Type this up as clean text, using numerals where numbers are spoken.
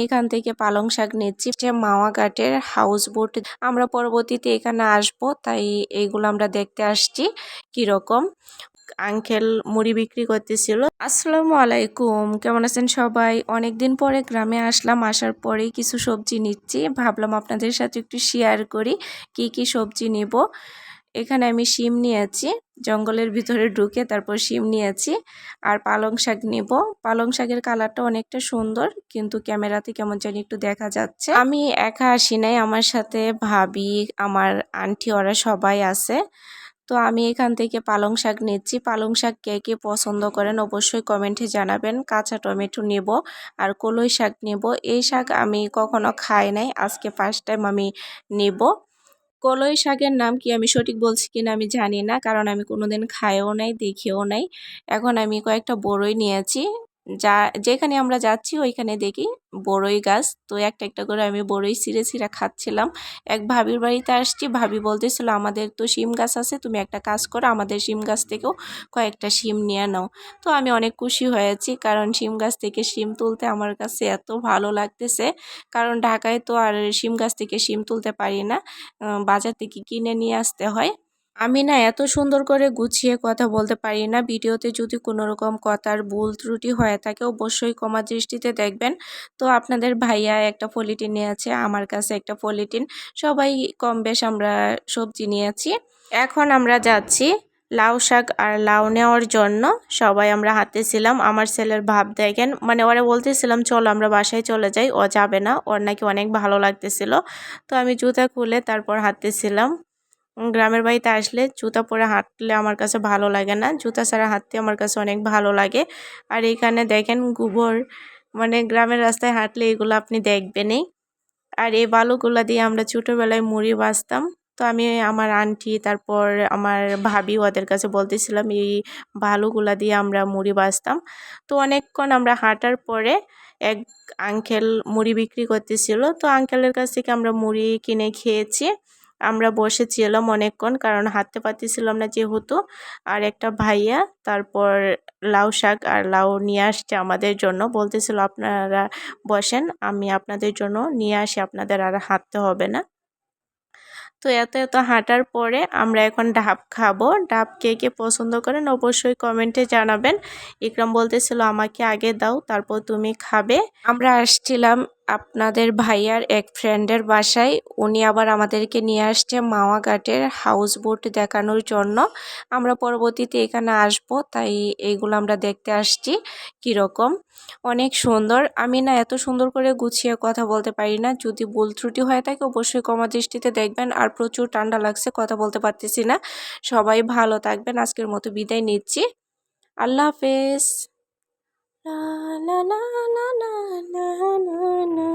এখান থেকে পালং শাক নিচ্ছি যে মাওয়া ঘাটের হাউস বোট। আমরা পরবর্তীতে এখানে আসব, তাই এইগুলো আমরা দেখতে আসছি কিরকম। আঙ্কেল মুড়ি বিক্রি করতেছিল। আসসালামু আলাইকুম, কেমন আছেন সবাই? অনেকদিন পরে গ্রামে আসলাম, আসার পরেই কিছু সবজি নিচ্ছি। ভাবলাম আপনাদের সাথে একটু শেয়ার করি কি কি সবজি নিব। এখানে আমি শিম নিয়েছি, জঙ্গলের ভিতরে ঢুকে তারপর শিম নিয়েছি। আর পালং শাক নিব। পালং শাকের কালারটা অনেকটা সুন্দর, কিন্তু ক্যামেরাতে কেমন জানি একটু দেখা যাচ্ছে। আমি একা আসি নাই, আমার সাথে ভাবি, আমার আন্টি, ওরা সবাই আছে। তো আমি এখান থেকে পালং শাক নিচ্ছি। পালং শাক কে কে পছন্দ করেন অবশ্যই কমেন্টে জানাবেন। কাঁচা টমেটো নেব আর কলই শাক নেব। এই শাক আমি কখনো খাই নাই, আজকে ফার্স্ট টাইম আমি নেব। কলই শাকের নাম কি আমি সঠিক বলছি কিনা আমি জানি না, কারণ আমি কোনোদিন খাইও নাই, দেখিও নাই। এখন আমি কয়েকটা বড়ই নিয়েছি। যেখানে আমরা যাচ্ছি ওইখানে দেখি বড়ই গাছ, তো একটা একটা করে আমি বড়ই ছিঁড়ে ছিঁড়ে খাচ্ছিলাম। এক ভাবির বাড়িতে আসছি, ভাবি বলতেছিল আমাদের তো শিম গাছ আছে, তুমি একটা কাজ করো, আমাদের শিম গাছ থেকেও কয়েকটা শিম নিয়ে নাও। তো আমি অনেক খুশি হয়েছি, কারণ শিম গাছ থেকে শিম তুলতে আমার কাছে এত ভালো লাগতেছে। কারণ ঢাকায় তো আর শিম গাছ থেকে শিম তুলতে পারি না, বাজার থেকে কিনে নিয়ে আসতে হয়। আমি না এত সুন্দর করে গুছিয়ে কথা বলতে পারি না। ভিডিওতে যদি কোনো রকম কথার ভুল ত্রুটি হয়ে থাকে অবশ্যই ক্ষমা দৃষ্টিতে দেখবেন। তো আপনাদের ভাইয়া একটা পলিথিন নিয়েছে, আমার কাছে একটা পলিথিন, সবাই কম বেশ আমরা সবজি নিয়েছি। এখন আমরা যাচ্ছি লাউ শাক আর লাউ নেওয়ার জন্য। সবাই আমরা হাঁটতেছিলাম। আমার ছেলের ভাব দেখেন, মানে ওরা বলতেছিলাম চলো আমরা বাসায় চলে যাই, ও যাবে না, ওর নাকি অনেক ভালো লাগতেছিল। তো আমি জুতা খুলে তারপর হাঁটতেছিলাম। গ্রামের বাড়িতে আসলে জুতা পরে হাঁটলে আমার কাছে ভালো লাগে না, জুতা ছাড়া হাঁটতে আমার কাছে অনেক ভালো লাগে। আর এখানে দেখেন গোবর, মানে গ্রামের রাস্তায় হাঁটলে এগুলো আপনি দেখবেনই। আর এই বালুগুলা দিয়ে আমরা ছোটোবেলায় মুড়ি ভাজতাম। তো আমি আমার আন্টি তারপর আমার ভাবি ওদের কাছে বলতেছিলাম এই বালুগুলা দিয়ে আমরা মুড়ি ভাজতাম। তো অনেকক্ষণ আমরা হাঁটার পরে এক আঙ্কেল মুড়ি বিক্রি করতেছিল, তো আঙ্কেলের কাছ থেকে আমরা মুড়ি কিনে খেয়েছি। আমরা বসেছিলাম অনেকক্ষণ, কারণ হাঁটতে পারতেছিলাম না যেহেতু। আর একটা ভাইয়া তারপর লাউ শাক আর লাউ নিয়ে আসছে আমাদের জন্য, বলতেছিল আপনারা বসেন, আমি আপনাদের জন্য নিয়ে আসি, আপনাদের আর হাঁটতে হবে না। তো এত এত হাঁটার পরে আমরা এখন ডাব খাবো। ডাব কে কে পছন্দ করেন অবশ্যই কমেন্টে জানাবেন। ইকরাম বলতেছিল আমাকে আগে দাও তারপর তুমি খাবে। আমরা আসছিলাম আপনাদের ভাইয়ার এক ফ্রেন্ডের বাসায়, উনি আবার আমাদেরকে নিয়ে আসছে মাওয়া ঘাটের হাউস বোট দেখানোর জন্য। আমরা পরবর্তীতে এখানে আসব, তাই এইগুলো আমরা দেখতে আসছি কীরকম। অনেক সুন্দর। আমি না এত সুন্দর করে গুছিয়ে কথা বলতে পারি না, যদি ভুল ত্রুটি হয়ে থাকে অবশ্যই ক্ষমা দৃষ্টিতে দেখবেন। আর প্রচুর ঠান্ডা লাগছে, কথা বলতে পারতেছি না। সবাই ভালো থাকবেন, আজকের মতো বিদায় নিচ্ছি। আল্লাহ হাফেজ। লা লা লা লা লা লা লা লা।